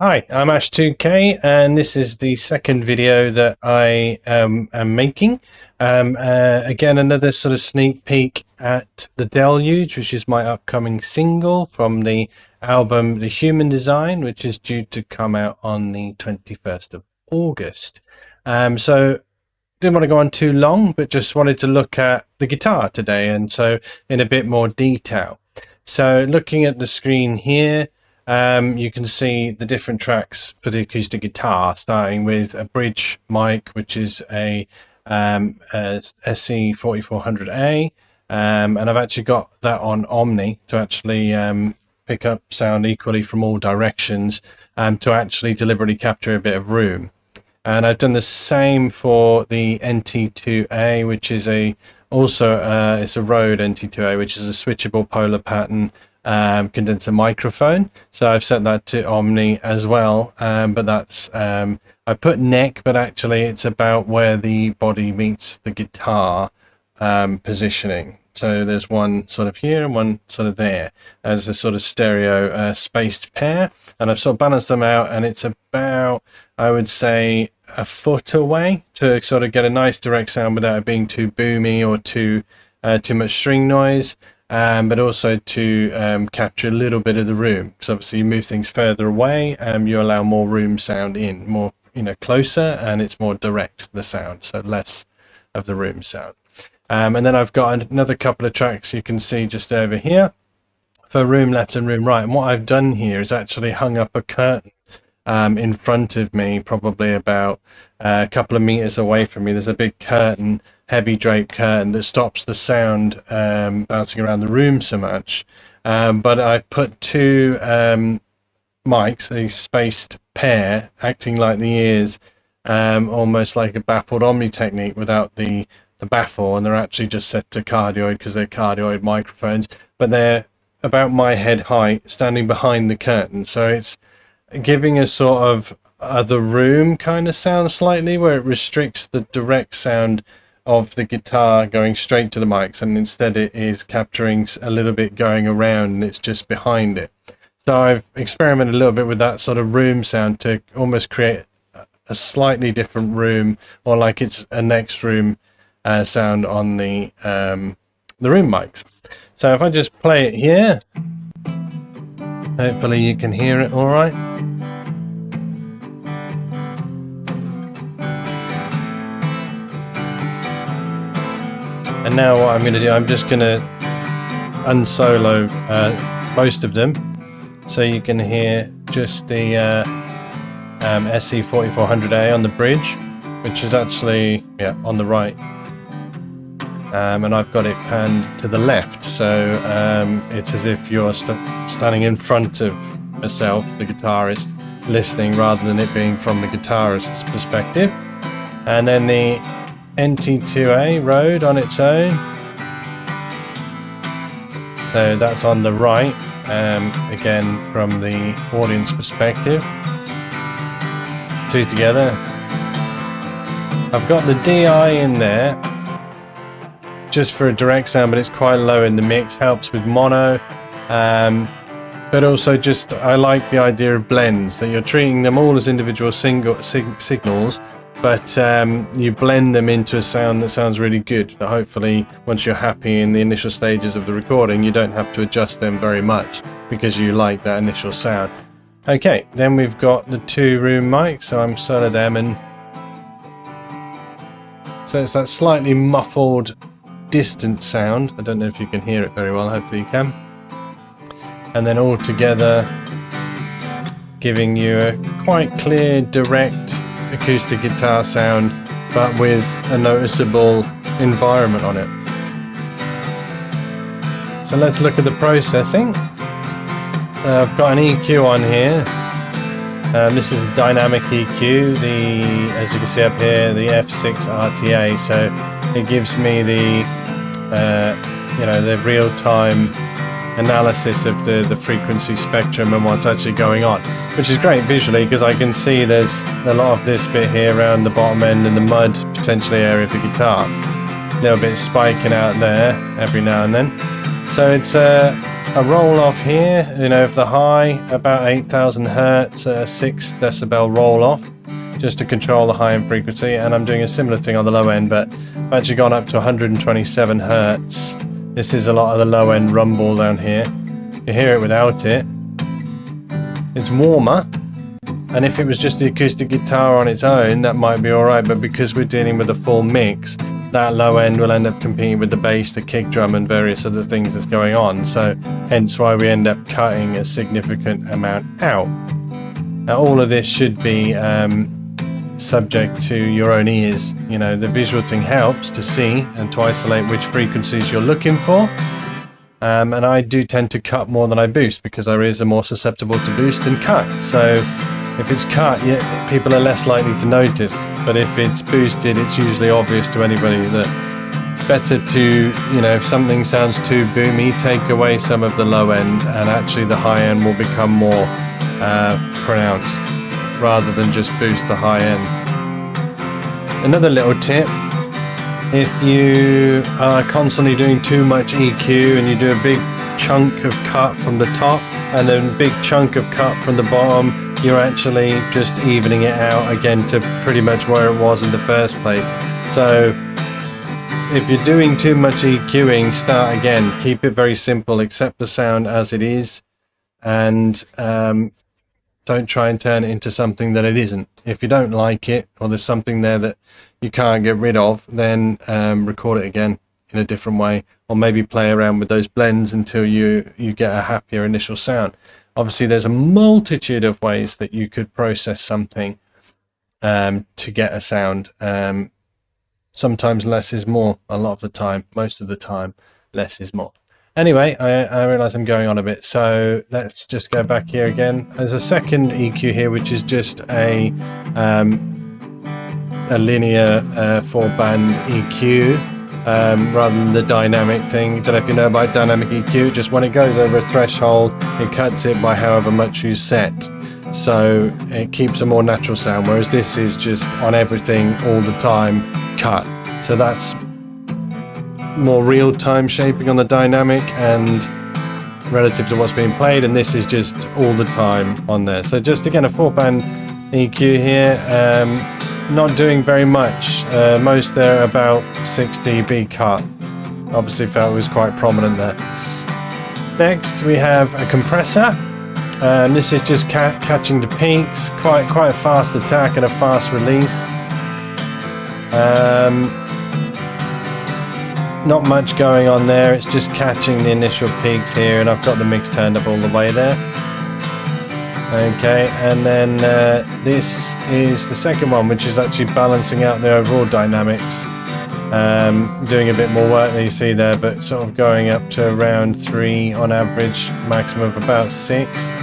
Hi, I'm Ash2K, and this is the second video that I am making. Again, another sort of sneak peek at the Deluge, which is my upcoming single from the album The Human Design, which is due to come out on the 21st of August. So didn't want to go on too long, but just wanted to look at the guitar today, and so in a bit more detail. So looking at the screen here, you can see the different tracks for the acoustic guitar, starting with a bridge mic, which is a SC4400A, and I've actually got that on Omni to actually pick up sound equally from all directions, to actually deliberately capture a bit of room. And I've done the same for the NT2A, which is also it's a Rode NT2A, which is a switchable polar pattern condenser microphone. So I've set that to Omni as well, but that's I put neck, but actually it's about where the body meets the guitar positioning. So there's one sort of here and one sort of there as a sort of stereo spaced pair, and I've sort of balanced them out, and it's about, I would say, a foot away to sort of get a nice direct sound without it being too boomy or too much string noise, but also to capture a little bit of the room. So obviously you move things further away, you allow more room sound in, more closer, and it's more direct, the sound, so less of the room sound. And then I've got another couple of tracks you can see just over here for room left and room right. And what I've done here is actually hung up a curtain in front of me, probably about a couple of meters away from me. There's a big curtain, heavy draped curtain, that stops the sound bouncing around the room so much. But I put two mics, a spaced pair, acting like the ears, almost like a baffled Omni technique without the baffle, and they're actually just set to cardioid because they're cardioid microphones, but they're about my head height, standing behind the curtain. So it's giving a sort of other room kind of sound slightly, where it restricts the direct sound of the guitar going straight to the mics, and instead it is capturing a little bit going around, and it's just behind it. So I've experimented a little bit with that sort of room sound to almost create a slightly different room, or like it's a next room sound on the room mics. So if I just play it here, hopefully you can hear it all right. And now what I'm going to do, I'm just going to unsolo most of them, so you can hear just the SC4400A on the bridge, which is actually on the right. And I've got it panned to the left, so it's as if you're standing in front of yourself, the guitarist, listening, rather than it being from the guitarist's perspective. And then the NT2A Rode on its own, so that's on the right, again from the audience perspective. Two together. I've got the DI in there just for a direct sound, but it's quite low in the mix, helps with mono, but also just I like the idea of blends, that you're treating them all as individual signals, but you blend them into a sound that sounds really good. So hopefully once you're happy in the initial stages of the recording, you don't have to adjust them very much because you like that initial sound. Okay, then we've got the two room mics, so I'm solo them, and so it's that slightly muffled distant sound. I don't know if you can hear it very well, hopefully you can. And then all together giving you a quite clear, direct acoustic guitar sound, but with a noticeable environment on it. So let's look at the processing. So I've got an EQ on here. This is a dynamic EQ, as you can see up here, the F6 RTA. So it gives me the the real-time analysis of the frequency spectrum and what's actually going on, which is great visually because I can see there's a lot of this bit here around the bottom end and the mud potentially area of the guitar. A little bit spiking out there every now and then. So it's a roll off here, you know, of the high, about 8,000 hertz at a 6 decibel roll off, just to control the high end frequency. And I'm doing a similar thing on the low end, but I've actually gone up to 127 hertz. This is a lot of the low end rumble down here. You hear it without it. It's warmer. And if it was just the acoustic guitar on its own, that might be alright, but because we're dealing with a full mix, that low end will end up competing with the bass, the kick drum, and various other things that's going on. So hence why we end up cutting a significant amount out. Now all of this should be subject to your own ears. You know, the visual thing helps to see and to isolate which frequencies you're looking for. And I do tend to cut more than I boost, because our ears are more susceptible to boost than cut. So if it's cut, yeah, people are less likely to notice, but if it's boosted, it's usually obvious to anybody. That better to, you know, if something sounds too boomy, take away some of the low end, and actually the high end will become more pronounced, rather than just boost the high end. Another little tip: if you are constantly doing too much EQ and you do a big chunk of cut from the top and then a big chunk of cut from the bottom, you're actually just evening it out again to pretty much where it was in the first place. So if you're doing too much EQing, start again. Keep it very simple. Accept the sound as it is, and don't try and turn it into something that it isn't. If you don't like it, or there's something there that you can't get rid of, then record it again in a different way, or maybe play around with those blends until you get a happier initial sound. Obviously there's a multitude of ways that you could process something to get a sound. Sometimes less is more. A lot of the time, most of the time, less is more. Anyway, I realize I'm going on a bit, so let's just go back here again. There's a second EQ here, which is just a linear 4-band EQ. Rather than the dynamic thing. Don't know if you know about dynamic EQ, just when it goes over a threshold, it cuts it by however much you set. So it keeps a more natural sound, whereas this is just on everything all the time, cut. So that's more real-time shaping on the dynamic and relative to what's being played, and this is just all the time on there. So just again a 4-band EQ here. Not doing very much. Most there about 6 dB cut. Obviously felt it was quite prominent there. Next we have a compressor. This is just catching the peaks. Quite a fast attack and a fast release. Not much going on there. It's just catching the initial peaks here, and I've got the mix turned up all the way there. Okay, and then this is the second one, which is actually balancing out the overall dynamics. Doing a bit more work than you see there, but sort of going up to around 3 on average, maximum of about 6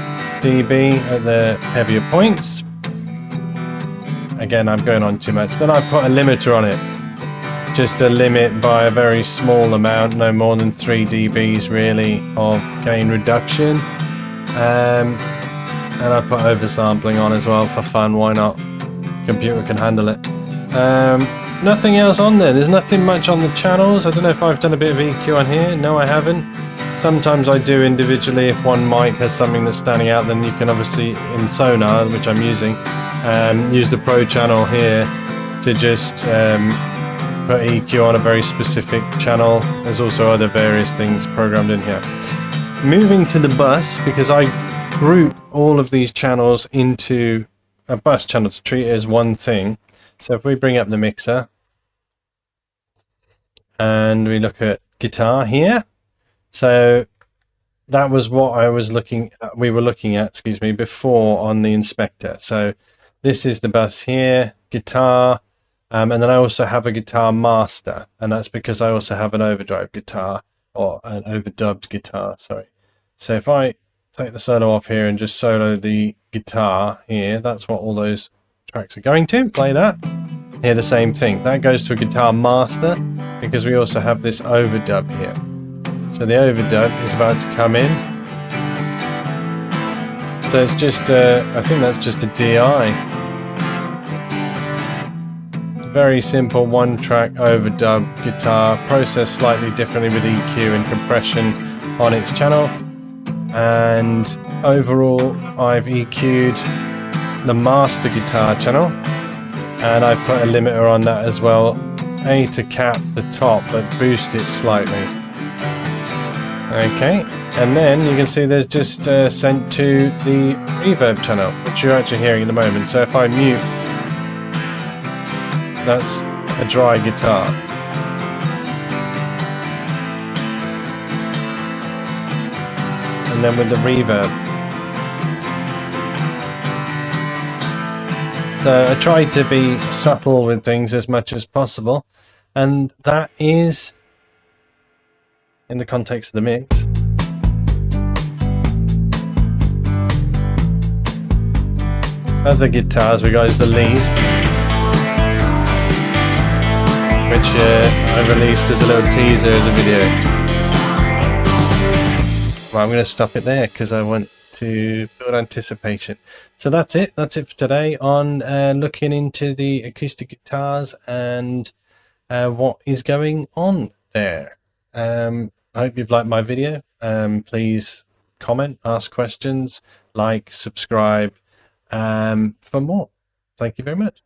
dB at the heavier points. Again, I'm going on too much. Then I put a limiter on it, just a limit by a very small amount, no more than 3 dBs really of gain reduction. And I put oversampling on as well for fun. Why not? Computer can handle it. Nothing else on there. There's nothing much on the channels. I don't know if I've done a bit of EQ on here. No, I haven't. Sometimes I do individually. If one mic has something that's standing out, then you can obviously, in Sonar, which I'm using, use the Pro channel here to just put EQ on a very specific channel. There's also other various things programmed in here. Moving to the bus, because I group all of these channels into a bus channel to treat it as one thing. So if we bring up the mixer and we look at guitar here, so that was what we were looking at, excuse me, before on the inspector. So this is the bus here, guitar, and then I also have a guitar master, and that's because I also have an overdrive guitar, or an overdubbed guitar, sorry. So if I take the solo off here and just solo the guitar here, that's what all those tracks are going to. Play that. Here the same thing. That goes to a guitar master because we also have this overdub here. So the overdub is about to come in. So it's just I think that's just a DI. Very simple 1-track overdub guitar, processed slightly differently with EQ and compression on its channel. and overall I've EQ'd the master guitar channel, and I've put a limiter on that as well, to cap the top but boost it slightly. Okay, and then you can see there's just sent to the reverb channel, which you're actually hearing at the moment. So if I mute, that's a dry guitar. And then with the reverb. So I tried to be subtle with things as much as possible, and that is in the context of the mix. Other guitars, we got is the lead, which I released as a little teaser as a video. Well, I'm going to stop it there because I want to build anticipation. So that's it for today on looking into the acoustic guitars and what is going on there. I hope you've liked my video. Please comment, ask questions, like, subscribe for more. Thank you very much.